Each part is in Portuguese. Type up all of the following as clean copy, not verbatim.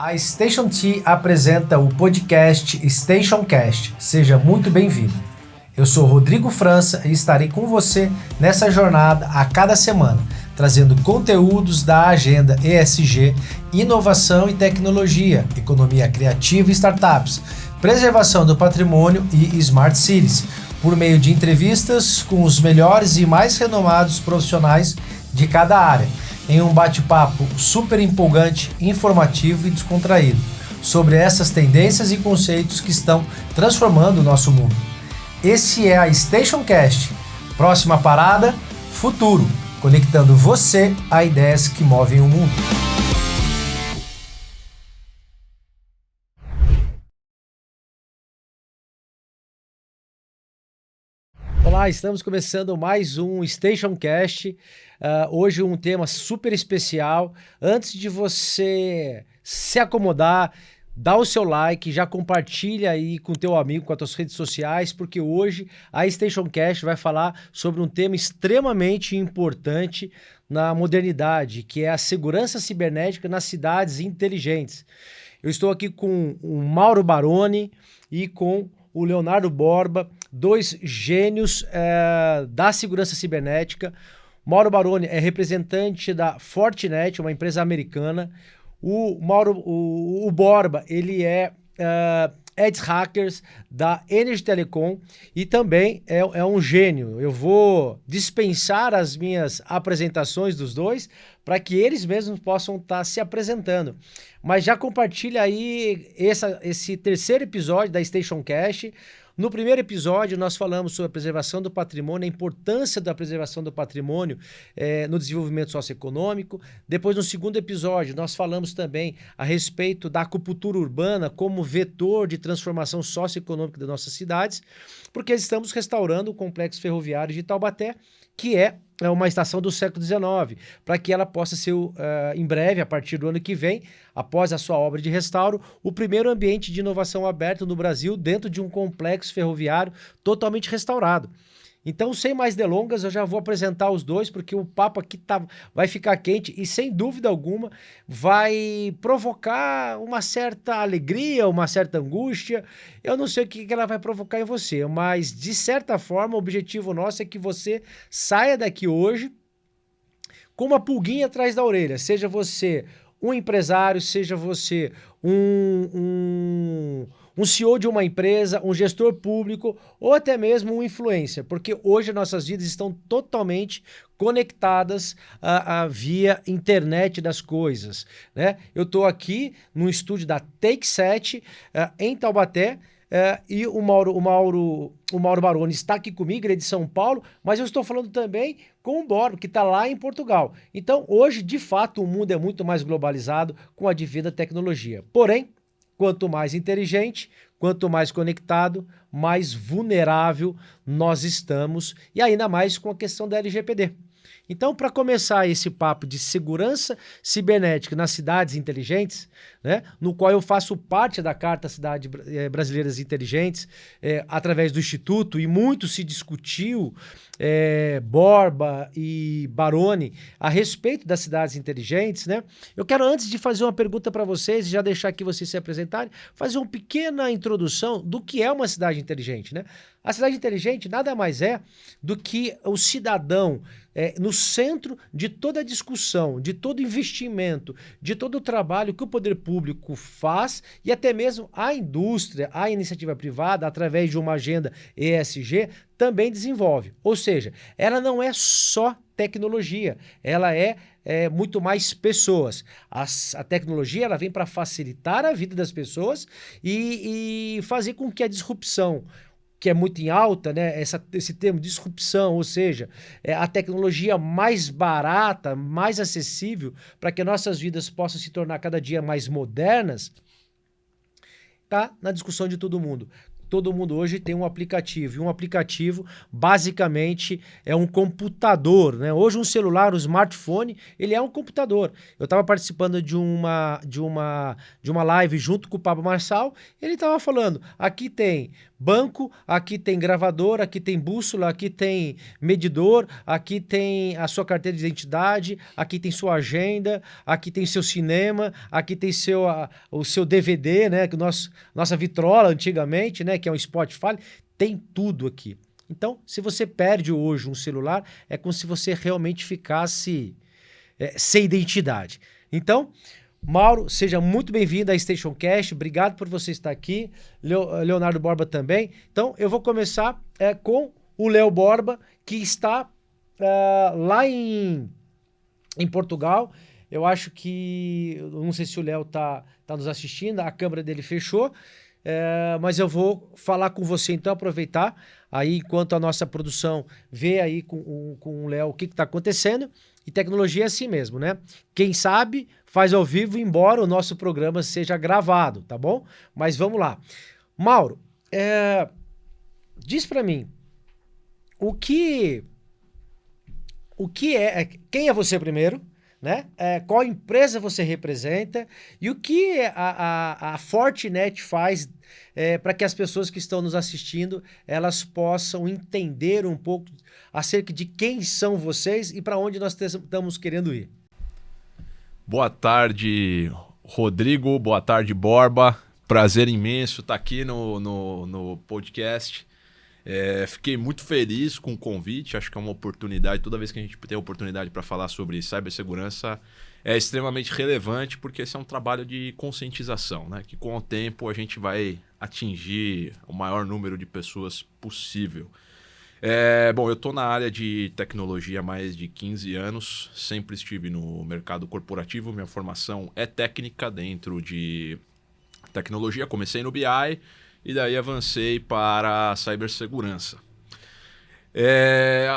A Station T apresenta o podcast StationCast. Seja muito bem-vindo. Eu sou Rodrigo França e estarei com você nessa jornada a cada semana, trazendo conteúdos da agenda ESG, inovação e tecnologia, economia criativa e startups, preservação do patrimônio e Smart Cities, por meio de entrevistas com os melhores e mais renomados profissionais de cada área, em um bate-papo super empolgante, informativo e descontraído, sobre essas tendências e conceitos que estão transformando o nosso mundo. Esse é a StationCast. Próxima parada, futuro, conectando você a ideias que movem o mundo. Olá, estamos começando mais um StationCast. Hoje um tema super especial. Antes de você se acomodar, dá o seu like, já compartilha aí com o teu amigo, com as tuas redes sociais, porque hoje a StationCast vai falar sobre um tema extremamente importante na modernidade, que é a segurança cibernética nas cidades inteligentes. Eu estou aqui com o Mauro Baroni e com o Leonardo Borba, dois gênios da segurança cibernética. Mauro Baroni é representante da Fortinet, uma empresa americana. O Borba, ele é ex-hackers da Energy Telecom e também é um gênio. Eu vou dispensar as minhas apresentações dos dois para que eles mesmos possam estar se apresentando. Mas já compartilha aí esse terceiro episódio da StationCast. No primeiro episódio, nós falamos sobre a preservação do patrimônio, a importância da preservação do patrimônio no desenvolvimento socioeconômico. Depois, no segundo episódio, nós falamos também a respeito da acupuntura urbana como vetor de transformação socioeconômica das nossas cidades, porque estamos restaurando o complexo ferroviário de Taubaté, que é uma estação do século XIX, para que ela possa ser, em breve, a partir do ano que vem, após a sua obra de restauro, o primeiro ambiente de inovação aberto no Brasil dentro de um complexo ferroviário totalmente restaurado. Então, sem mais delongas, eu já vou apresentar os dois, porque o papo aqui vai ficar quente e, sem dúvida alguma, vai provocar uma certa alegria, uma certa angústia. Eu não sei o que ela vai provocar em você, mas, de certa forma, o objetivo nosso é que você saia daqui hoje com uma pulguinha atrás da orelha, seja você um empresário, seja você um CEO de uma empresa, um gestor público ou até mesmo um influencer, porque hoje nossas vidas estão totalmente conectadas via internet das coisas, né? Eu estou aqui no estúdio da Take7 em Taubaté, e o Mauro Baroni está aqui comigo, ele é de São Paulo, mas eu estou falando também com o Borba, que está lá em Portugal. Então, hoje, de fato, o mundo é muito mais globalizado com a advento da tecnologia. Porém, quanto mais inteligente, quanto mais conectado, mais vulnerável nós estamos, e ainda mais com a questão da LGPD. Então, para começar esse papo de segurança cibernética nas cidades inteligentes, né, no qual eu faço parte da Carta Cidades Brasileiras Inteligentes, através do Instituto, e muito se discutiu, Borba e Baroni, a respeito das cidades inteligentes, né? Eu quero, antes de fazer uma pergunta para vocês, e já deixar aqui vocês se apresentarem, fazer uma pequena introdução do que é uma cidade inteligente, né? A cidade inteligente nada mais é do que o cidadão no centro de toda a discussão, de todo investimento, de todo o trabalho que o poder público faz e até mesmo a indústria, a iniciativa privada, através de uma agenda ESG, também desenvolve. Ou seja, ela não é só tecnologia, ela é muito mais pessoas. A tecnologia ela vem para facilitar a vida das pessoas e fazer com que a disrupção, que é muito em alta, né? Esse termo disrupção, ou seja, a tecnologia mais barata, mais acessível, para que nossas vidas possam se tornar cada dia mais modernas, tá na discussão de todo mundo. todo mundo hoje tem um aplicativo. E um aplicativo, basicamente, é um computador, né? Hoje um celular, um smartphone, ele é um computador. Eu estava participando de uma live junto com o Pablo Marçal, ele estava falando, aqui tem banco, aqui tem gravador, aqui tem bússola, aqui tem medidor, aqui tem a sua carteira de identidade, aqui tem sua agenda, aqui tem seu cinema, aqui tem o seu DVD, né, que nossa vitrola antigamente, né, que é um Spotify, tem tudo aqui. Então, se você perde hoje um celular, é como se você realmente ficasse sem identidade. Então, Mauro, seja muito bem-vindo à Station Cast. Obrigado por você estar aqui. Leonardo Borba também. Então, eu vou começar com o Léo Borba, que está lá em Portugal. Eu acho que... não sei se o Léo tá nos assistindo. A câmera dele fechou. Mas eu vou falar com você, então, aproveitar. Aí, enquanto a nossa produção vê aí com o Léo o que está acontecendo. E tecnologia é assim mesmo, né? Quem sabe faz ao vivo, embora o nosso programa seja gravado, tá bom? Mas vamos lá. Mauro, diz pra mim, quem é você primeiro, né? Qual empresa você representa e o que a Fortinet faz para que as pessoas que estão nos assistindo elas possam entender um pouco acerca de quem são vocês e para onde nós estamos querendo ir. Boa tarde, Rodrigo. Boa tarde, Borba. Prazer imenso estar aqui no podcast. Fiquei muito feliz com o convite. Acho que é uma oportunidade. Toda vez que a gente tem a oportunidade para falar sobre cibersegurança, é extremamente relevante porque esse é um trabalho de conscientização, né? Que com o tempo a gente vai atingir o maior número de pessoas possível. Bom, eu estou na área de tecnologia há mais de 15 anos, sempre estive no mercado corporativo, minha formação é técnica dentro de tecnologia, comecei no BI e daí avancei para a cibersegurança.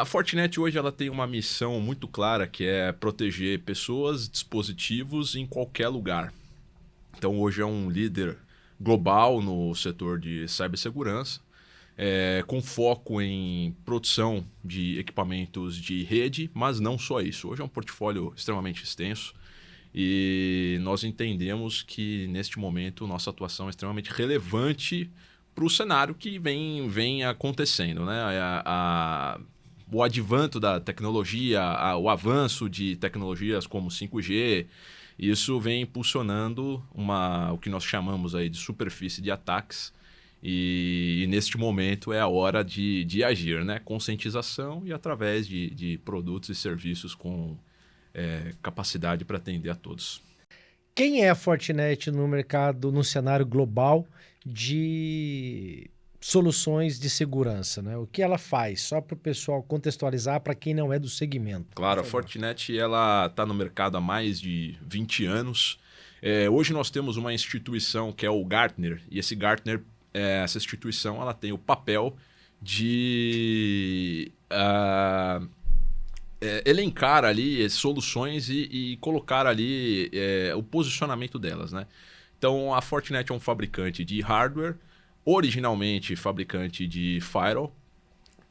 A Fortinet hoje ela tem uma missão muito clara que é proteger pessoas, dispositivos em qualquer lugar. Então hoje é um líder global no setor de cibersegurança. Com foco em produção de equipamentos de rede, mas não só isso. Hoje é um portfólio extremamente extenso e nós entendemos que, neste momento, nossa atuação é extremamente relevante para o cenário que vem acontecendo, né? O advento da tecnologia, o avanço de tecnologias como 5G, isso vem impulsionando o que nós chamamos aí de superfície de ataques. E neste momento é a hora de agir, né? Conscientização e através de produtos e serviços com capacidade para atender a todos. Quem é a Fortinet no mercado, no cenário global de soluções de segurança, né? O que ela faz? Só para o pessoal contextualizar para quem não é do segmento. Claro, a Fortinet ela está no mercado há mais de 20 anos. Hoje nós temos uma instituição que é o Gartner, e esse Gartner essa instituição ela tem o papel de elencar ali soluções e colocar ali o posicionamento delas, né? Então, a Fortinet é um fabricante de hardware, originalmente fabricante de firewall,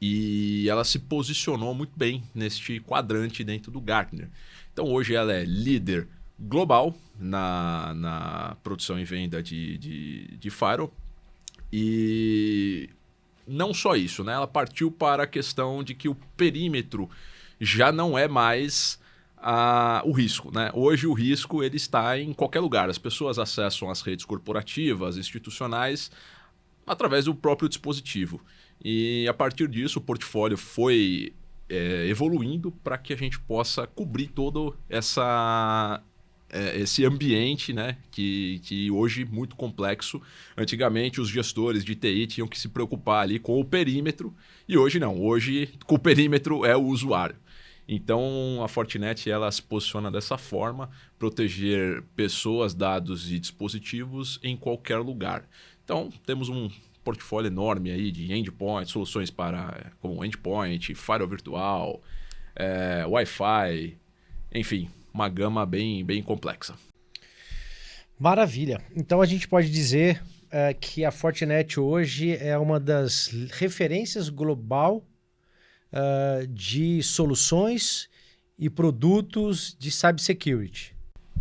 e ela se posicionou muito bem neste quadrante dentro do Gartner. Então, hoje ela é líder global na produção e venda de firewall. E não só isso, né? Ela partiu para a questão de que o perímetro já não é mais o risco, né? Hoje o risco ele está em qualquer lugar. As pessoas acessam as redes corporativas, institucionais, através do próprio dispositivo. E a partir disso o portfólio foi evoluindo para que a gente possa cobrir todo esse ambiente, né, que hoje é muito complexo. Antigamente os gestores de TI tinham que se preocupar ali com o perímetro e hoje não, hoje com o perímetro é o usuário. Então a Fortinet ela se posiciona dessa forma, proteger pessoas, dados e dispositivos em qualquer lugar. Então temos um portfólio enorme aí de endpoint, soluções como endpoint, firewall virtual, Wi-Fi, enfim, uma gama bem complexa. Maravilha. Então a gente pode dizer que a Fortinet hoje é uma das referências global de soluções e produtos de cybersecurity.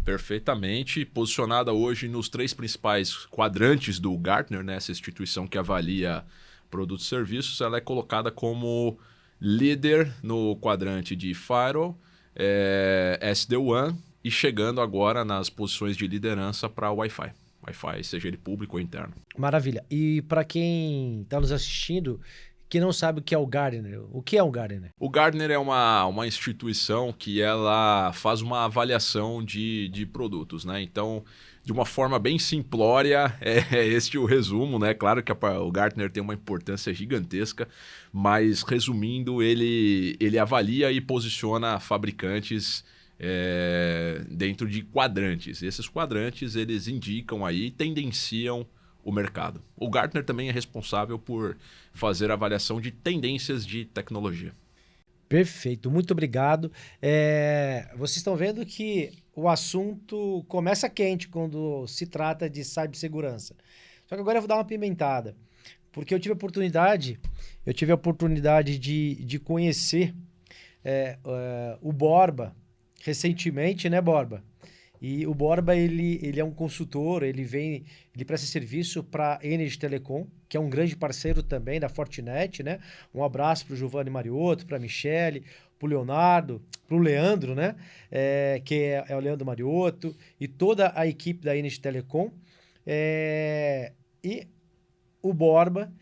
Perfeitamente, posicionada hoje nos 3 principais quadrantes do Gartner, né, essa instituição que avalia produtos e serviços, ela é colocada como líder no quadrante de Firewall, SD-WAN e chegando agora nas posições de liderança para Wi-Fi. Wi-Fi, seja ele público ou interno. Maravilha. E para quem está nos assistindo, que não sabe o que é o Gartner, o que é um Gartner? O Gartner é uma instituição que ela faz uma avaliação de produtos, né? Então, de uma forma bem simplória, é este o resumo, né? Claro que o Gartner tem uma importância gigantesca, mas resumindo, ele avalia e posiciona fabricantes dentro de quadrantes. Esses quadrantes, eles indicam aí, tendenciam o mercado. O Gartner também é responsável por fazer avaliação de tendências de tecnologia. Perfeito, muito obrigado. Vocês estão vendo que o assunto começa quente quando se trata de cibersegurança. Só que agora eu vou dar uma pimentada, porque eu tive a oportunidade de conhecer o Borba recentemente, né, Borba? E o Borba, ele é um consultor, ele presta serviço para a Energy Telecom, que é um grande parceiro também da Fortinet, né? Um abraço para o Giovanni Mariotto, para a Michele, para o Leonardo, para o Leandro, né? Que é o Leandro Mariotto e toda a equipe da Energy Telecom. E o Borba,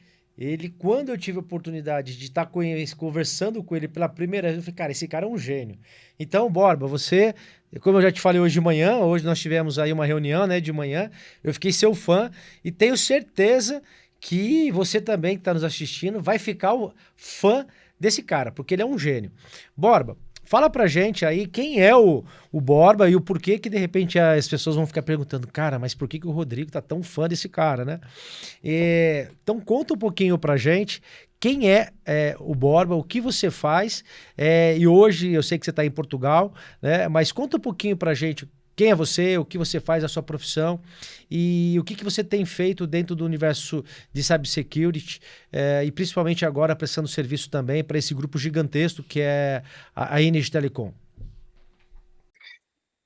quando eu tive a oportunidade de estar conversando com ele pela primeira vez, eu falei, cara, esse cara é um gênio. Então, Borba, você, como eu já te falei hoje de manhã, hoje nós tivemos aí uma reunião, né, de manhã, eu fiquei seu fã e tenho certeza que você também que está nos assistindo vai ficar fã desse cara, porque ele é um gênio. Borba, fala pra gente aí quem é o Borba e o porquê que de repente as pessoas vão ficar perguntando, cara, mas por que o Rodrigo tá tão fã desse cara, né? Então conta um pouquinho pra gente quem é o Borba, o que você faz, e hoje eu sei que você está em Portugal, né? Mas conta um pouquinho pra gente quem é você, o que você faz, a sua profissão e o que você tem feito dentro do universo de cybersecurity e principalmente agora prestando serviço também para esse grupo gigantesco que é a Energy Telecom.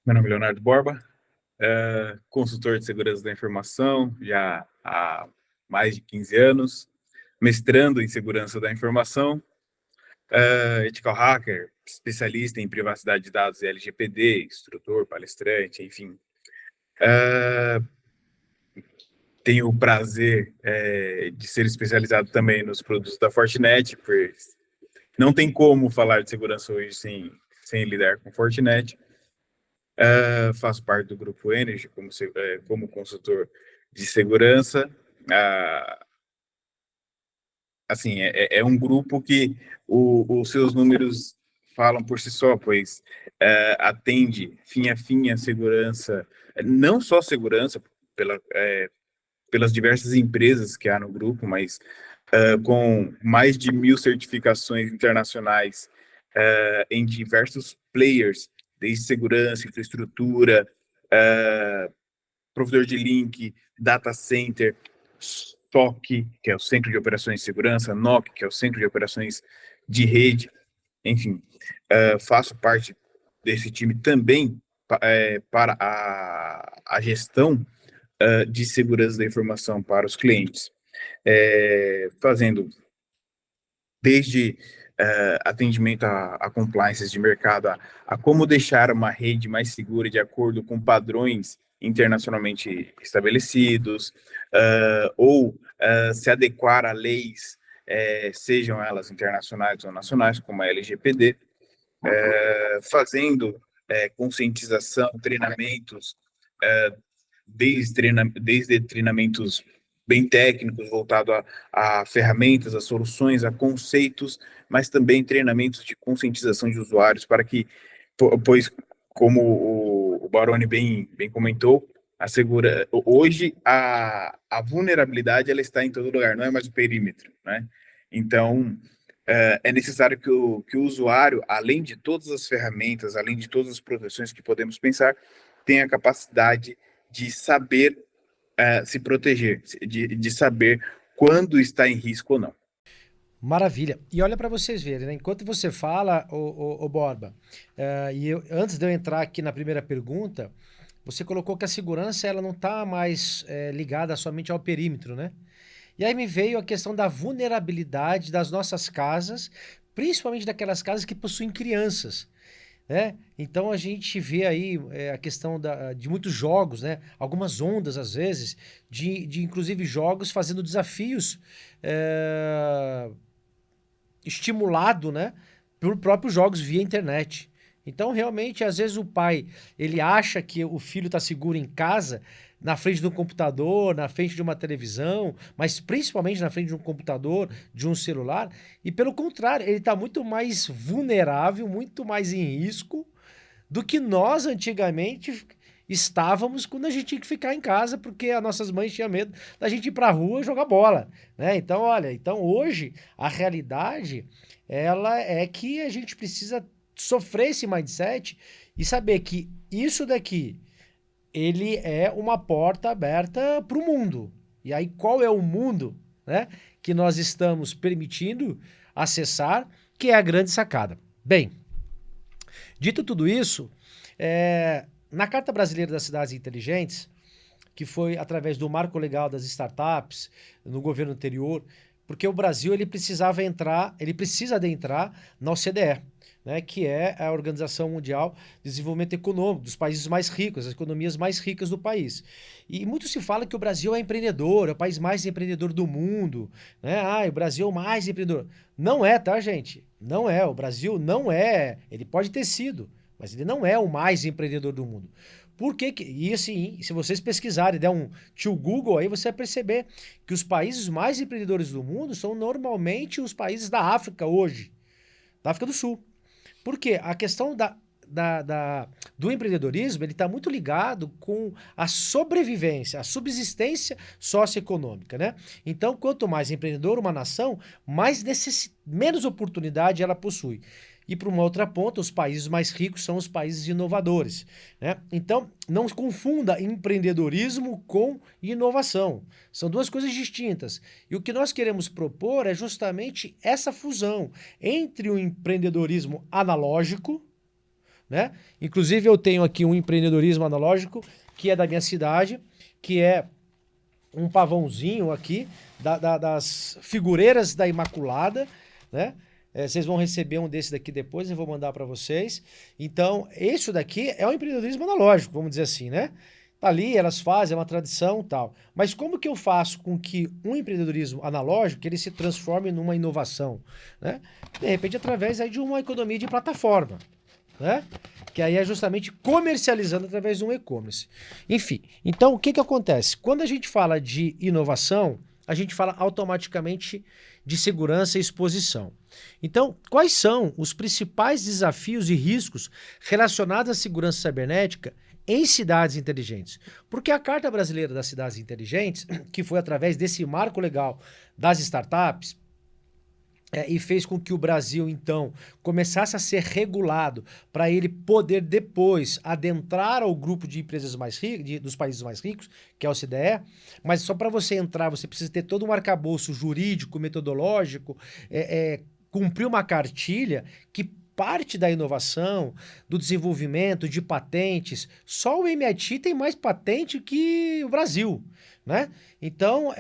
Meu nome é Leonardo Borba, consultor de segurança da informação já há mais de 15 anos, mestrando em segurança da informação, ethical hacker, especialista em privacidade de dados e LGPD, instrutor, palestrante, enfim. Tenho o prazer de ser especializado também nos produtos da Fortinet, pois não tem como falar de segurança hoje sem lidar com Fortinet. Faço parte do Grupo Energy como consultor de segurança. Assim, é um grupo que os seus números falam por si só, pois atende fim a fim a segurança, não só segurança, pelas diversas empresas que há no grupo, mas com mais de 1.000 certificações internacionais em diversos players, desde segurança, infraestrutura, provedor de link, data center, SOC, que é o Centro de Operações de Segurança, NOC, que é o Centro de Operações de Rede, enfim, faço parte desse time também para a gestão de segurança da informação para os clientes, fazendo desde atendimento a compliances de mercado, a como deixar uma rede mais segura de acordo com padrões internacionalmente estabelecidos, ou se adequar a leis, sejam elas internacionais ou nacionais, como a LGPD, fazendo conscientização, treinamentos, desde treinamentos bem técnicos, voltado a ferramentas, a soluções, a conceitos, mas também treinamentos de conscientização de usuários para que, pois, como o Baroni bem comentou, hoje a vulnerabilidade ela está em todo lugar, não é mais o perímetro, né? Então, é necessário que o usuário, além de todas as ferramentas, além de todas as proteções que podemos pensar, tenha a capacidade de saber se proteger, de saber quando está em risco ou não. Maravilha. E olha para vocês verem, né? Enquanto você fala, ô Borba, antes de eu entrar aqui na primeira pergunta, você colocou que a segurança ela não está mais ligada somente ao perímetro, né? E aí me veio a questão da vulnerabilidade das nossas casas, principalmente daquelas casas que possuem crianças, né? Então a gente vê aí a questão de muitos jogos, né? Algumas ondas, às vezes, de inclusive jogos fazendo desafios estimulado, né? Por próprios jogos via internet. Então, realmente, às vezes o pai, ele acha que o filho está seguro em casa, na frente de um computador, na frente de uma televisão, mas principalmente na frente de um computador, de um celular, e pelo contrário, ele está muito mais vulnerável, muito mais em risco do que nós antigamente estávamos quando a gente tinha que ficar em casa, porque as nossas mães tinham medo da gente ir para a rua jogar bola, né? Então, olha, então hoje a realidade ela é que a gente precisa sofrer esse mindset e saber que isso daqui ele é uma porta aberta para o mundo. E aí qual é o mundo, né, que nós estamos permitindo acessar, que é a grande sacada. Bem, dito tudo isso, na Carta Brasileira das Cidades Inteligentes, que foi através do marco legal das startups no governo anterior, porque o Brasil ele precisa adentrar na OCDE, né, que é a Organização Mundial de Desenvolvimento Econômico, dos países mais ricos, as economias mais ricas do país. E muito se fala que o Brasil é empreendedor, é o país mais empreendedor do mundo, né? O Brasil é o mais empreendedor. Não é, tá, gente? Não é. O Brasil não é. Ele pode ter sido, mas ele não é o mais empreendedor do mundo. Por que que... E assim, se vocês pesquisarem e der um tio Google aí, você vai perceber que os países mais empreendedores do mundo são normalmente os países da África hoje, da África do Sul. Por quê? A questão do empreendedorismo ele está muito ligado com a sobrevivência, a subsistência socioeconômica, né? Então, quanto mais empreendedor uma nação, menos oportunidade ela possui. E para uma outra ponta, os países mais ricos são os países inovadores, né? Então, não confunda empreendedorismo com inovação. São duas coisas distintas. E o que nós queremos propor é justamente essa fusão entre o empreendedorismo analógico, né? Inclusive, eu tenho aqui um empreendedorismo analógico que é da minha cidade, que é um pavãozinho aqui das figureiras da Imaculada, né? Vocês vão receber um desse daqui depois, eu vou mandar para vocês. Então, isso daqui é o empreendedorismo analógico, vamos dizer assim, né? Tá ali, elas fazem, é uma tradição e tal. Mas como que eu faço com que um empreendedorismo analógico ele se transforme numa inovação, né? De repente, através aí de uma economia de plataforma, né? Que aí é justamente comercializando através de um e-commerce. Enfim, então o que que acontece? Quando a gente fala de inovação, a gente fala automaticamente de segurança e exposição. Então, quais são os principais desafios e riscos relacionados à segurança cibernética em cidades inteligentes? Porque a Carta Brasileira das Cidades Inteligentes, que foi através desse marco legal das startups, e fez com que o Brasil, então, começasse a ser regulado para ele poder depois adentrar ao grupo de empresas mais ricas, dos países mais ricos, que é a OCDE, mas só para você entrar, você precisa ter todo um arcabouço jurídico, metodológico, cumprir uma cartilha que parte da inovação, do desenvolvimento de patentes, só o MIT tem mais patente que o Brasil, né? Então,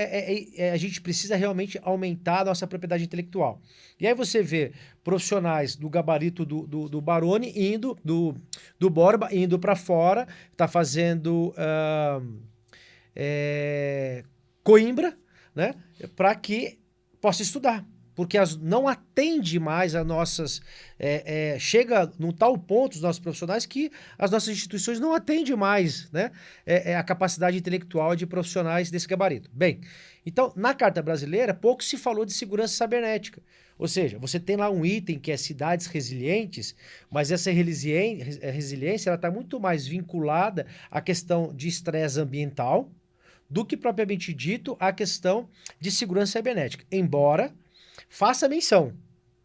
a gente precisa realmente aumentar a nossa propriedade intelectual. E aí você vê profissionais do gabarito do Baroni do Borba indo para fora, tá fazendo Coimbra, né? Para que possa estudar. Porque não atende mais a nossas... chega num tal ponto os nossos profissionais que as nossas instituições não atendem mais, né, a capacidade intelectual de profissionais desse gabarito. Bem, então, na Carta Brasileira, pouco se falou de segurança cibernética. Ou seja, você tem lá um item que é cidades resilientes, mas essa resiliência está muito mais vinculada à questão de estresse ambiental do que propriamente dito à questão de segurança cibernética. Embora... faça menção,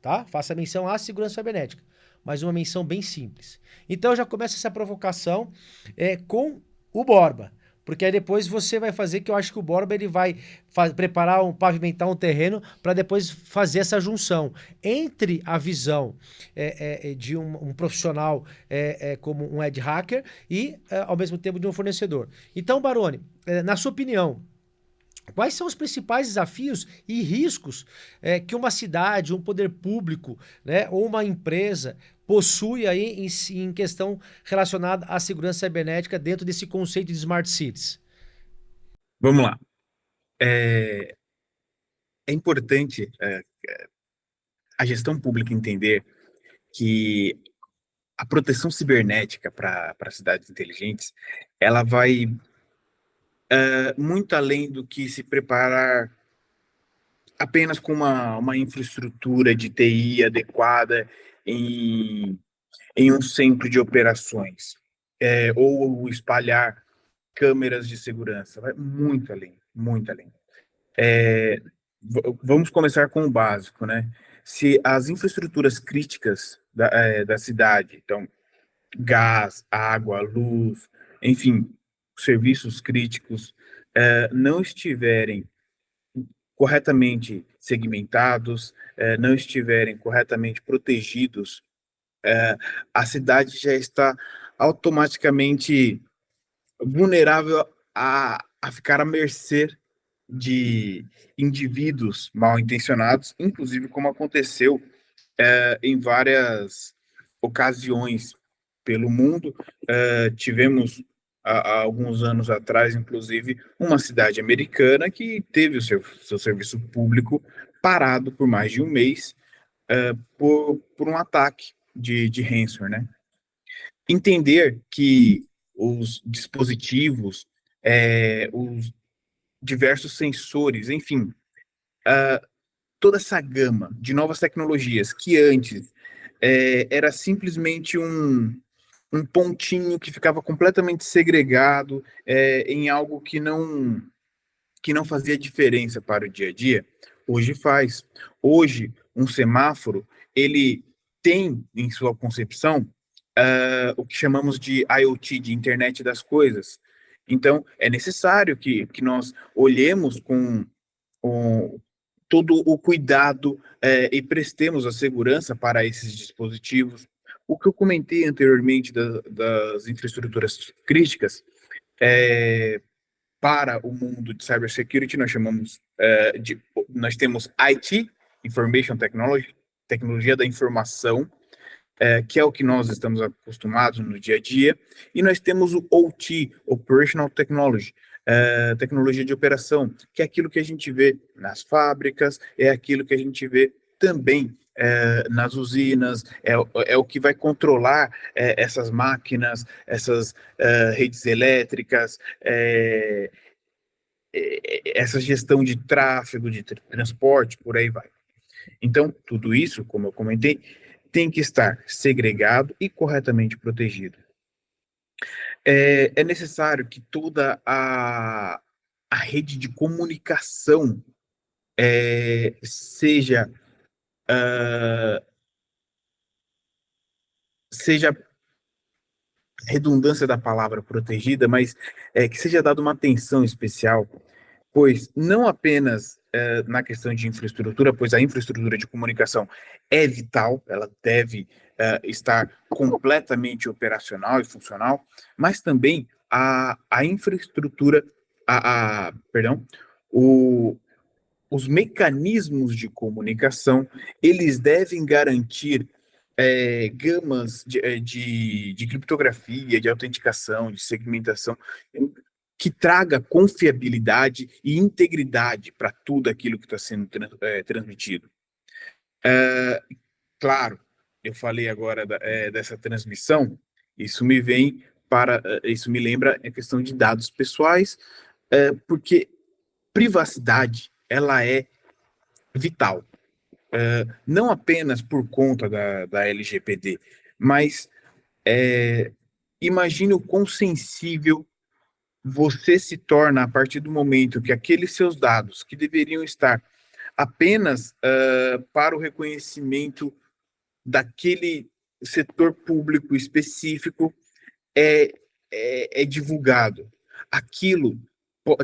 tá? Faça menção à segurança cibernética, mas uma menção bem simples. Então já começa essa provocação com o Borba. Porque aí depois você vai fazer, que eu acho que o Borba ele vai pavimentar um terreno para depois fazer essa junção entre a visão de um profissional como um ad hacker e ao mesmo tempo de um fornecedor. Então, Baroni, na sua opinião, quais são os principais desafios e riscos que uma cidade, um poder público, né, ou uma empresa possui aí em questão relacionada à segurança cibernética dentro desse conceito de Smart Cities? Vamos lá. É importante a gestão pública entender que a proteção cibernética para cidades inteligentes, ela vai muito além do que se preparar apenas com uma infraestrutura de TI adequada em, em um centro de operações, ou espalhar câmeras de segurança. Vai muito além, muito além. Vamos começar com o básico, né? Se as infraestruturas críticas da cidade, então gás, água, luz, enfim, serviços críticos, não estiverem corretamente segmentados, não estiverem corretamente protegidos, a cidade já está automaticamente vulnerável a ficar à mercê de indivíduos mal intencionados, inclusive como aconteceu em várias ocasiões pelo mundo. Tivemos, há alguns anos atrás, inclusive, uma cidade americana que teve o seu serviço público parado por mais de um mês por um ataque de ransomware, né? Entender que os dispositivos, os diversos sensores, enfim, toda essa gama de novas tecnologias que antes era simplesmente um pontinho que ficava completamente segregado em algo que não fazia diferença para o dia a dia, hoje faz. Hoje, um semáforo, ele tem em sua concepção o que chamamos de IoT, de Internet das Coisas. Então, é necessário que nós olhemos com todo o cuidado e prestemos a segurança para esses dispositivos. O que eu comentei anteriormente das infraestruturas críticas, para o mundo de cybersecurity, nós temos IT, Information Technology, tecnologia da informação, que é o que nós estamos acostumados no dia a dia, e nós temos o OT, Operational Technology, tecnologia de operação, que é aquilo que a gente vê nas fábricas, é aquilo que a gente vê também nas usinas, é o que vai controlar essas máquinas, essas redes elétricas, essa gestão de tráfego, de transporte, por aí vai. Então, tudo isso, como eu comentei, tem que estar segregado e corretamente protegido. É necessário que toda a rede de comunicação seja redundância da palavra protegida, mas que seja dada uma atenção especial, pois não apenas na questão de infraestrutura, pois a infraestrutura de comunicação é vital, ela deve estar completamente operacional e funcional, mas também a infraestrutura, perdão, os mecanismos de comunicação, eles devem garantir gamas de criptografia, de autenticação, de segmentação, que traga confiabilidade e integridade para tudo aquilo que está sendo transmitido. Claro, eu falei agora dessa transmissão, isso me isso me lembra a questão de dados pessoais, porque privacidade, ela é vital. Não apenas por conta da LGPD, mas imagine o quão sensível você se torna a partir do momento que aqueles seus dados, que deveriam estar apenas para o reconhecimento daquele setor público específico, é divulgado. aquilo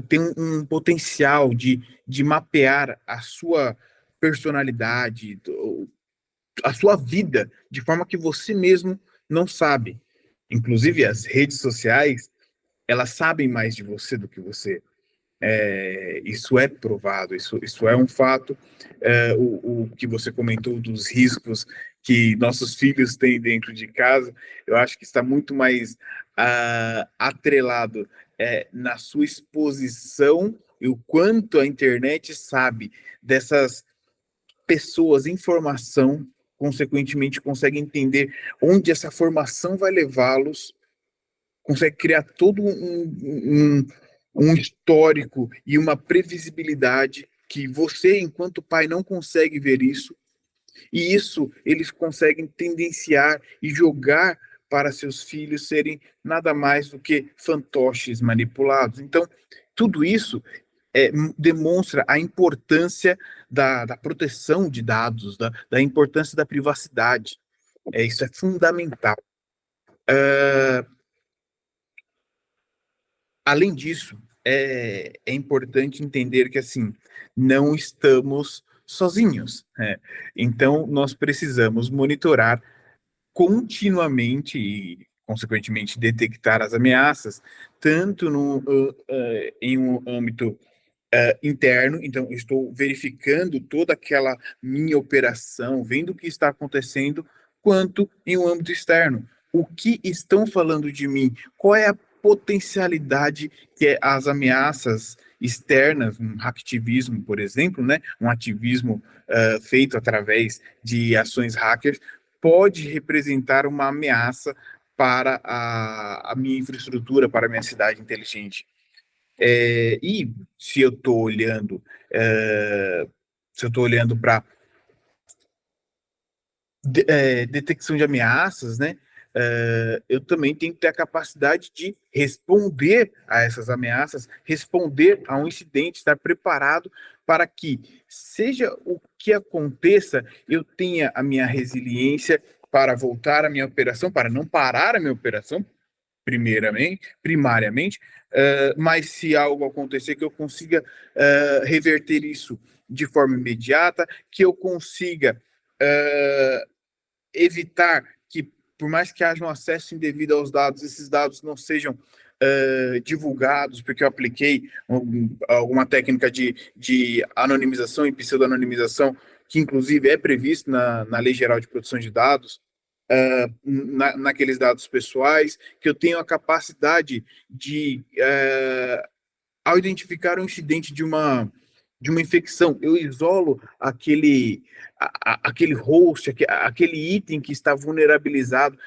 tem um potencial de mapear a sua personalidade, a sua vida, de forma que você mesmo não sabe. Inclusive, as redes sociais, elas sabem mais de você do que você. Isso é provado, isso é um fato. O que você comentou dos riscos que nossos filhos têm dentro de casa, eu acho que está muito mais atrelado na sua exposição e o quanto a internet sabe dessas pessoas, informação, consequentemente consegue entender onde essa formação vai levá-los, consegue criar todo um histórico e uma previsibilidade que você, enquanto pai, não consegue ver isso, e isso eles conseguem tendenciar e jogar para seus filhos serem nada mais do que fantoches manipulados. Então, tudo isso demonstra a importância da proteção de dados, da importância da privacidade. Isso é fundamental. Além disso, é importante entender que, assim, não estamos sozinhos, né? Então, nós precisamos monitorar continuamente e, consequentemente, detectar as ameaças, tanto em um âmbito interno, então eu estou verificando toda aquela minha operação, vendo o que está acontecendo, quanto em um âmbito externo. O que estão falando de mim? Qual é a potencialidade que as ameaças externas, um hacktivismo, por exemplo, né, um ativismo feito através de ações hackers, pode representar uma ameaça para a minha infraestrutura, para a minha cidade inteligente. E se eu estou olhando, se eu estou olhando para detecção de ameaças, né? Eu também tenho que ter a capacidade de responder a essas ameaças, responder a um incidente, estar preparado para que, seja o que aconteça, eu tenha a minha resiliência para voltar à minha operação, para não parar a minha operação, primariamente, mas se algo acontecer, que eu consiga reverter isso de forma imediata, que eu consiga evitar que, por mais que haja um acesso indevido aos dados, esses dados não sejam divulgados, porque eu apliquei alguma técnica de anonimização e pseudo-anonimização, que inclusive é previsto na Lei Geral de Proteção de Dados, naqueles dados pessoais, que eu tenho a capacidade de, ao identificar um incidente de uma infecção, eu isolo aquele host, aquele item que está vulnerabilizado,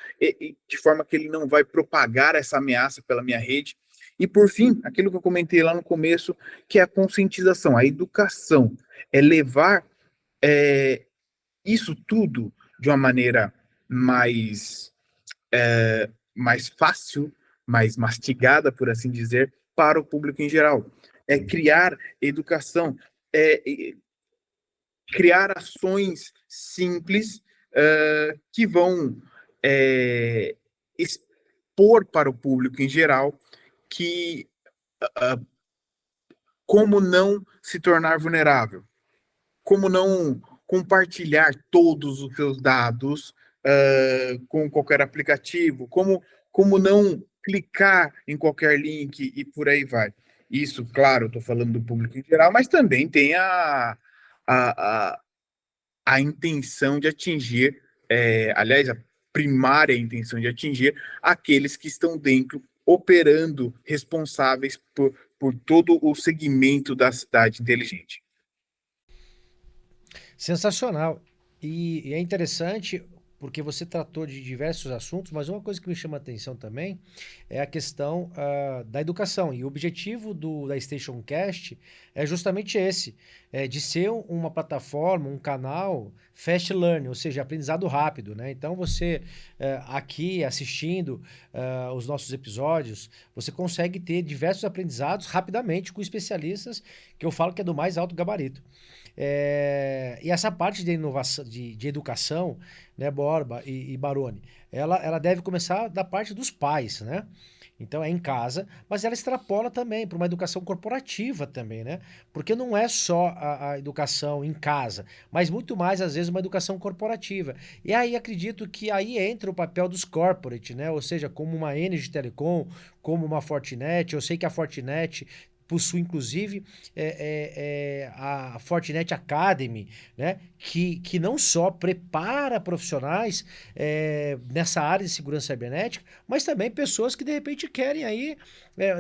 de forma que ele não vai propagar essa ameaça pela minha rede. E, por fim, aquilo que eu comentei lá no começo, que é a conscientização, a educação, é levar isso tudo de uma maneira mais fácil, mais mastigada, por assim dizer, para o público em geral. É criar educação, criar ações simples que vão expor para o público em geral que como não se tornar vulnerável, como não compartilhar todos os seus dados com qualquer aplicativo, como não clicar em qualquer link e por aí vai. Isso, claro, estou falando do público em geral, mas também tem a, a intenção de atingir, aliás, a primária intenção de atingir aqueles que estão dentro, operando, responsáveis por todo o segmento da cidade inteligente. Sensacional. E é interessante porque você tratou de diversos assuntos, mas uma coisa que me chama a atenção também é a questão da educação. E o objetivo da Station Cast é justamente esse, de ser uma plataforma, um canal fast learning, ou seja, aprendizado rápido, né? Então você aqui assistindo os nossos episódios, você consegue ter diversos aprendizados rapidamente com especialistas que eu falo que é do mais alto gabarito. E essa parte de inovação, de educação, né, Borba e Baroni, ela deve começar da parte dos pais, né? Então é em casa, mas ela extrapola também para uma educação corporativa também, né? Porque não é só a educação em casa, mas muito mais, às vezes, uma educação corporativa. E aí acredito que aí entra o papel dos corporate, né? Ou seja, como uma Energy Telecom, como uma Fortinet. Eu sei que a Fortinet possui, inclusive, a Fortinet Academy, né? Que não só prepara profissionais nessa área de segurança cibernética, mas também pessoas que, de repente, querem aí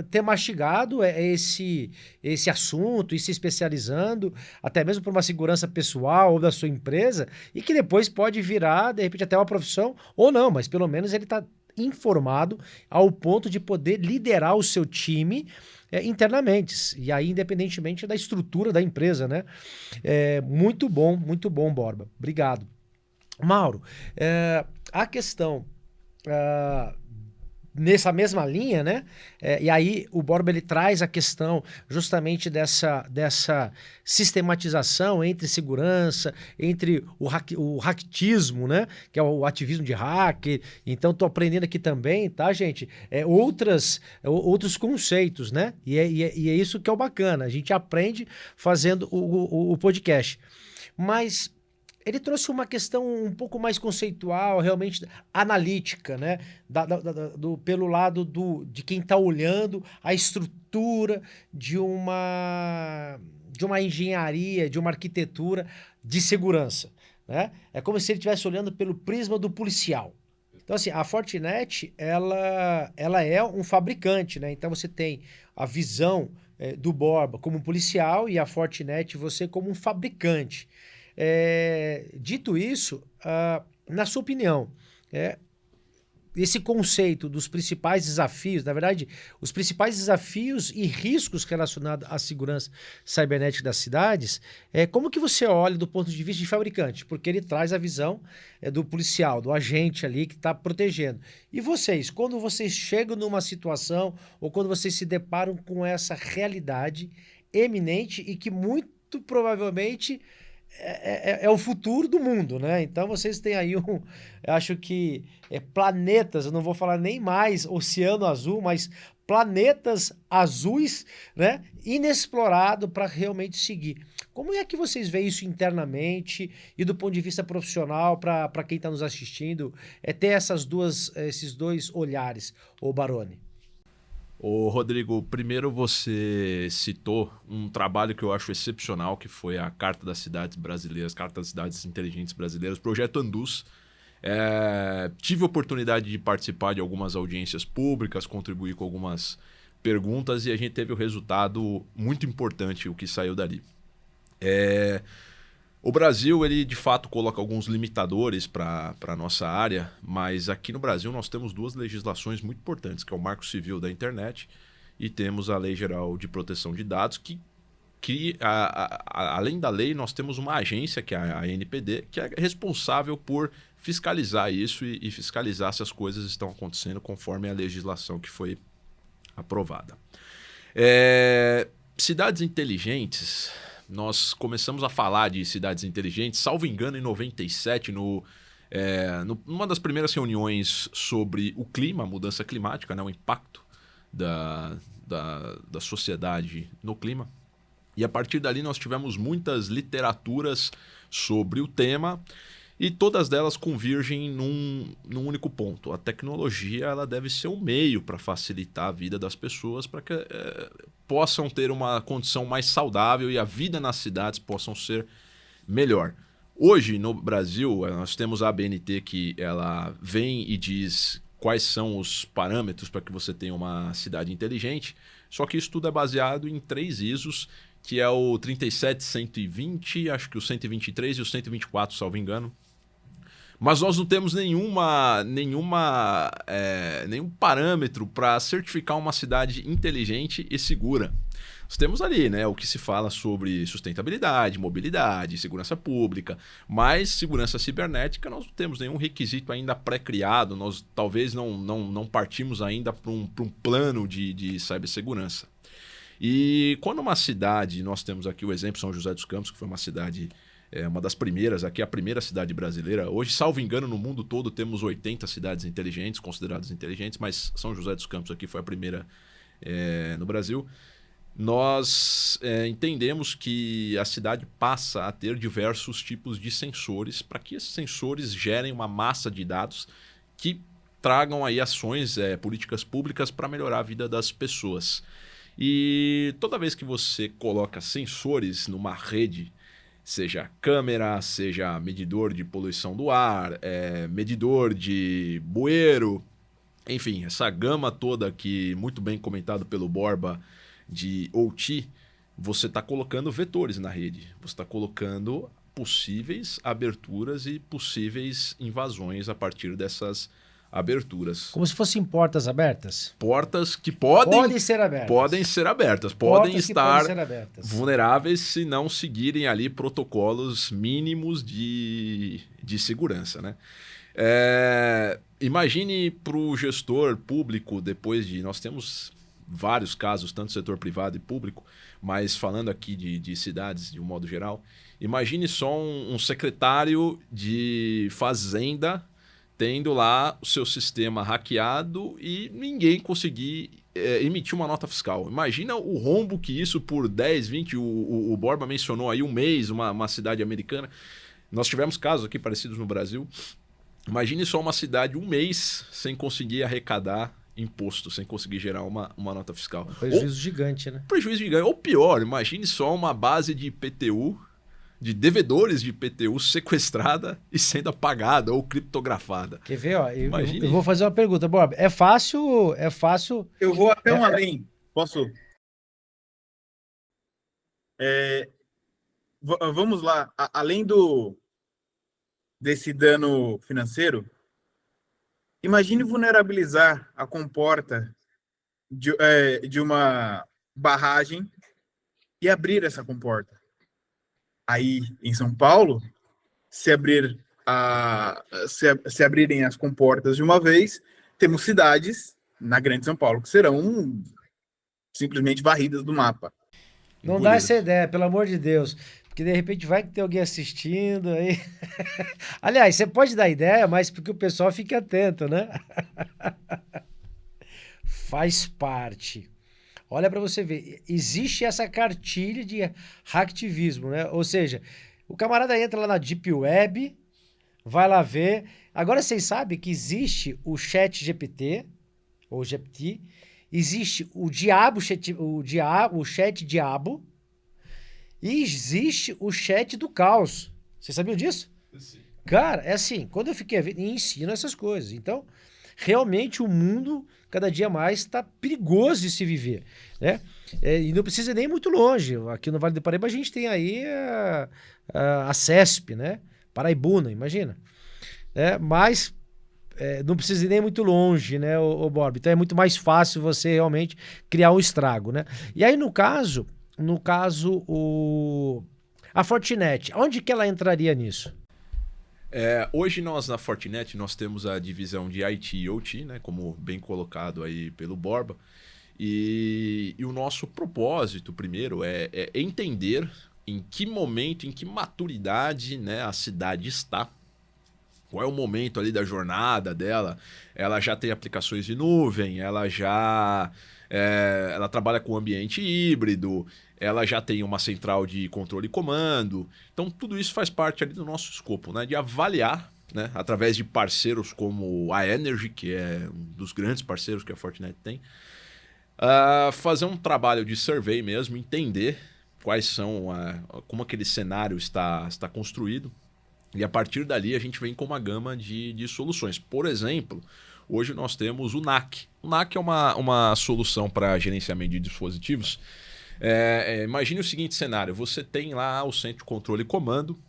ter mastigado esse assunto e se especializando, até mesmo por uma segurança pessoal ou da sua empresa, e que depois pode virar, de repente, até uma profissão, ou não, mas pelo menos ele está informado ao ponto de poder liderar o seu time internamente, e aí independentemente da estrutura da empresa, né? Muito bom, Borba. Obrigado. Mauro, a questão nessa mesma linha, né? E aí o Borba ele traz a questão justamente dessa sistematização entre segurança, entre o hactismo, né? Que é o ativismo de hacker. Então tô aprendendo aqui também, tá, gente? Outros conceitos, né? E é isso que é o bacana. A gente aprende fazendo o podcast. Mas ele trouxe uma questão um pouco mais conceitual, realmente analítica, né? Pelo lado de quem está olhando a estrutura de uma engenharia, de uma arquitetura de segurança, né? É como se ele estivesse olhando pelo prisma do policial. Então, assim, a Fortinet, ela é um fabricante, né? Então, você tem a visão do Borba como policial e a Fortinet, você como um fabricante. Dito isso, na sua opinião, esse conceito dos principais desafios, na verdade, os principais desafios e riscos relacionados à segurança cibernética das cidades, como que você olha do ponto de vista de fabricante? Porque ele traz a visão do policial, do agente ali que está protegendo. E vocês, quando vocês chegam numa situação ou quando vocês se deparam com essa realidade eminente e que muito provavelmente é o futuro do mundo, né? Então vocês têm aí acho que planetas, eu não vou falar nem mais oceano azul, mas planetas azuis, né? Inexplorado para realmente seguir. Como é que vocês veem isso internamente e do ponto de vista profissional para quem está nos assistindo, ter esses dois olhares, ô Baroni? Ô, Rodrigo, primeiro você citou um trabalho que eu acho excepcional, que foi a Carta das Cidades Brasileiras, Carta das Cidades Inteligentes Brasileiras, Projeto Andus. Tive a oportunidade de participar de algumas audiências públicas, contribuir com algumas perguntas e a gente teve o resultado muito importante, o que saiu dali. O Brasil, ele de fato coloca alguns limitadores para a nossa área, mas aqui no Brasil nós temos duas legislações muito importantes, que é o Marco Civil da Internet e temos a Lei Geral de Proteção de Dados, que além da lei, nós temos uma agência, que é a ANPD, que é responsável por fiscalizar isso e fiscalizar se as coisas estão acontecendo conforme a legislação que foi aprovada. Cidades inteligentes... Nós começamos a falar de cidades inteligentes, salvo engano, em 97, numa das primeiras reuniões sobre o clima, a mudança climática, né, o impacto da sociedade no clima. E a partir dali nós tivemos muitas literaturas sobre o tema e todas elas convergem num único ponto. A tecnologia ela deve ser um meio para facilitar a vida das pessoas para que possam ter uma condição mais saudável e a vida nas cidades possam ser melhor. Hoje, no Brasil, nós temos a ABNT que ela vem e diz quais são os parâmetros para que você tenha uma cidade inteligente, só que isso tudo é baseado em 3 ISOs, que é o 37120, acho que o 123 e o 124, salvo engano. Mas nós não temos nenhum parâmetro para certificar uma cidade inteligente e segura. Nós temos ali, né, o que se fala sobre sustentabilidade, mobilidade, segurança pública, mas segurança cibernética nós não temos nenhum requisito ainda pré-criado, nós talvez não partimos ainda para um plano de cibersegurança. E quando uma cidade, nós temos aqui o exemplo São José dos Campos, que foi uma cidade É uma das primeiras, aqui a primeira cidade brasileira. Hoje, salvo engano, no mundo todo temos 80 cidades inteligentes, consideradas inteligentes, mas São José dos Campos aqui foi a primeira no Brasil. Nós entendemos que a cidade passa a ter diversos tipos de sensores para que esses sensores gerem uma massa de dados que tragam aí ações, políticas públicas para melhorar a vida das pessoas. E toda vez que você coloca sensores numa rede, seja câmera, seja medidor de poluição do ar, medidor de bueiro, enfim, essa gama toda que muito bem comentado pelo Borba de OT, você está colocando vetores na rede, você está colocando possíveis aberturas e possíveis invasões a partir dessas aberturas. Como se fossem portas abertas? Portas que podem ser abertas. Podem ser abertas, podem estar vulneráveis se não seguirem ali protocolos mínimos de segurança, né? Imagine para o gestor público, depois de... Nós temos vários casos, tanto setor privado e público, mas falando aqui de cidades de um modo geral, imagine só um secretário de fazenda tendo lá o seu sistema hackeado e ninguém conseguir emitir uma nota fiscal. Imagina o rombo que isso por 10, 20... O Borba mencionou aí um mês, uma cidade americana. Nós tivemos casos aqui parecidos no Brasil. Imagine só uma cidade um mês sem conseguir arrecadar imposto, sem conseguir gerar uma nota fiscal. Um prejuízo gigante, né? Prejuízo gigante. Ou pior, imagine só uma base de IPTU, de devedores de IPTU sequestrada e sendo apagada ou criptografada. Quer ver? Ó, eu vou fazer uma pergunta, Bob. É fácil? Eu vou até um além. Posso? Vamos lá. Além desse dano financeiro, imagine vulnerabilizar a comporta de uma barragem e abrir essa comporta. Aí, em São Paulo, se abrirem as comportas de uma vez, temos cidades na Grande São Paulo que serão simplesmente varridas do mapa. Não dá essa ideia, pelo amor de Deus. Porque de repente vai ter alguém assistindo aí. Aliás, você pode dar ideia, mas porque o pessoal fique atento, né? Faz parte. Olha para você ver, existe essa cartilha de hacktivismo, né? Ou seja, o camarada entra lá na Deep Web, vai lá ver. Agora vocês sabem que existe o Chat GPT, ou GPT, existe o Chat Diabo, e existe o Chat do Caos. Vocês sabiam disso? Sim. Cara, é assim, quando eu fiquei vendo, ensino essas coisas. Então, realmente o mundo cada dia mais está perigoso de se viver, né? E não precisa nem muito longe. Aqui no Vale do Paraíba a gente tem aí a CESP, né? Paraibuna, imagina. Mas não precisa ir nem muito longe, né, o Bob? Então é muito mais fácil você realmente criar um estrago, né? E aí, no caso, a Fortinet, onde que ela entraria nisso? Hoje nós na Fortinet nós temos a divisão de IT e OT, né, como bem colocado aí pelo Borba, e o nosso propósito primeiro é entender em que momento, em que maturidade, né, a cidade está, qual é o momento ali da jornada dela. Ela já tem aplicações de nuvem, ela trabalha com ambiente híbrido, ela já tem uma central de controle e comando. Então, tudo isso faz parte ali do nosso escopo, né? De avaliar, né? Através de parceiros como a Energy, que é um dos grandes parceiros que a Fortinet tem, fazer um trabalho de survey mesmo, entender quais são, como aquele cenário está construído. E a partir dali a gente vem com uma gama de soluções. Por exemplo, hoje nós temos o NAC. O NAC é uma solução para gerenciamento de dispositivos. Imagine o seguinte cenário: você tem lá o centro de controle e comando,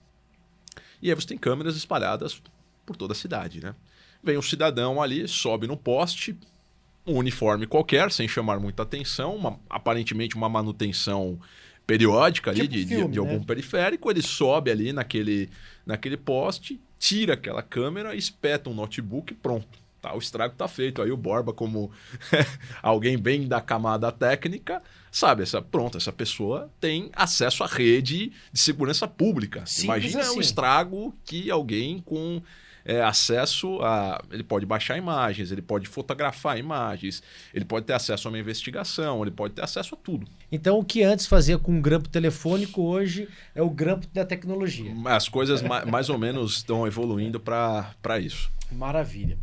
e aí você tem câmeras espalhadas por toda a cidade, né? Vem um cidadão ali, sobe no poste, um uniforme qualquer, sem chamar muita atenção, aparentemente uma manutenção periódica ali tipo de algum periférico. Ele sobe ali naquele poste, tira aquela câmera, espeta um notebook e pronto. o estrago tá feito. Aí o Borba, como alguém bem da camada técnica, sabe, essa pessoa tem acesso à rede de segurança pública. Simples Imagina assim. o estrago que alguém com acesso a... Ele pode baixar imagens, ele pode fotografar imagens, ele pode ter acesso a uma investigação, ele pode ter acesso a tudo. Então, o que antes fazia com um grampo telefônico, hoje é o grampo da tecnologia. As coisas mais ou menos estão evoluindo para isso. Maravilha.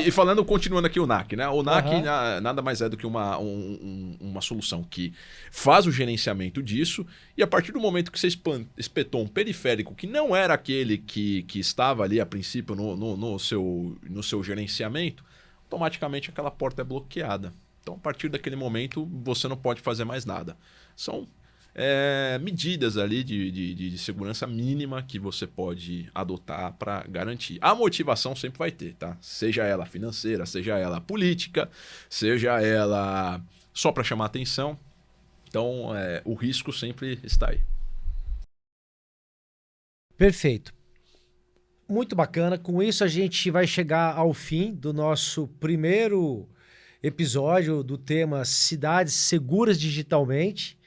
E falando, continuando aqui o NAC, né? O NAC nada mais é do que uma solução que faz o gerenciamento disso, e a partir do momento que você espetou um periférico que não era aquele que estava ali a princípio no seu gerenciamento, automaticamente aquela porta é bloqueada. Então, a partir daquele momento, você não pode fazer mais nada. São medidas ali de segurança mínima que você pode adotar para garantir. A motivação sempre vai ter, tá? Seja ela financeira, seja ela política, seja ela só para chamar atenção. Então, o risco sempre está aí. Perfeito. Muito bacana. Com isso, a gente vai chegar ao fim do nosso primeiro episódio do tema Cidades Seguras Digitalmente.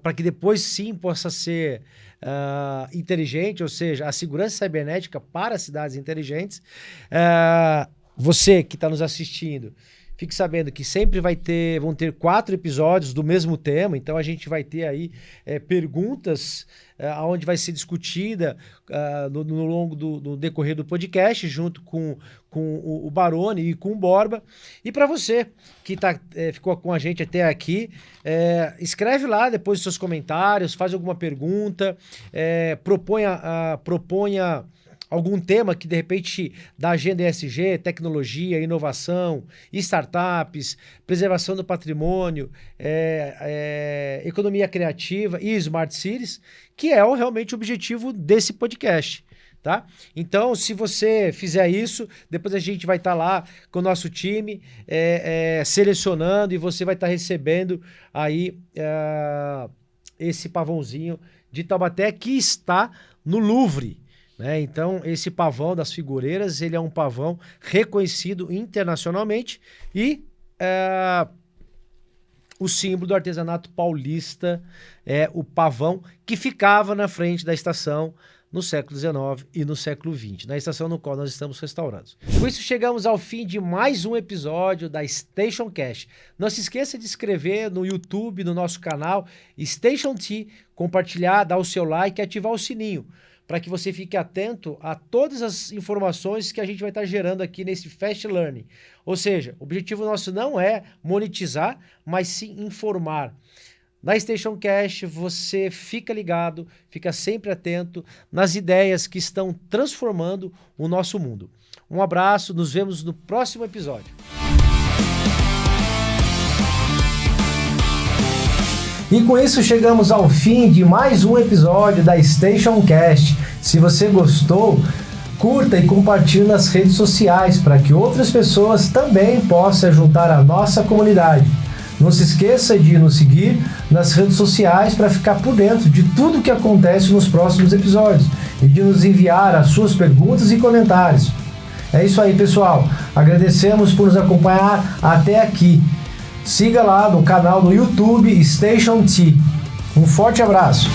Para que depois sim possa ser inteligente, ou seja, a segurança cibernética para cidades inteligentes. Você que está nos assistindo, fique sabendo que sempre vão ter 4 episódios do mesmo tema, então a gente vai ter aí perguntas onde vai ser discutida no longo do decorrer do podcast, junto com o Baroni e com o Borba. E para você que ficou com a gente até aqui, escreve lá depois os seus comentários, faz alguma pergunta, proponha algum tema que, de repente, da agenda ESG, tecnologia, inovação, startups, preservação do patrimônio, economia criativa e smart cities, que é realmente o objetivo desse podcast. Tá? Então, se você fizer isso, depois a gente vai estar lá com o nosso time selecionando, e você vai estar recebendo aí esse pavãozinho de Taubaté que está no Louvre. Né? Então, esse pavão das figureiras, ele é um pavão reconhecido internacionalmente e o símbolo do artesanato paulista é o pavão que ficava na frente da estação no século XIX e no século XX, na estação no qual nós estamos restaurando. Com isso, chegamos ao fim de mais um episódio da Station Cast. Não se esqueça de se inscrever no YouTube, no nosso canal Station T, compartilhar, dar o seu like e ativar o sininho, para que você fique atento a todas as informações que a gente vai estar gerando aqui nesse Fast Learning. Ou seja, o objetivo nosso não é monetizar, mas sim informar. Na Station Cast, você fica ligado, fica sempre atento nas ideias que estão transformando o nosso mundo. Um abraço, nos vemos no próximo episódio. E com isso chegamos ao fim de mais um episódio da Station Cast. Se você gostou, curta e compartilhe nas redes sociais para que outras pessoas também possam juntar à nossa comunidade. Não se esqueça de nos seguir nas redes sociais para ficar por dentro de tudo o que acontece nos próximos episódios e de nos enviar as suas perguntas e comentários. É isso aí, pessoal. Agradecemos por nos acompanhar até aqui. Siga lá no canal do YouTube Station T. Um forte abraço.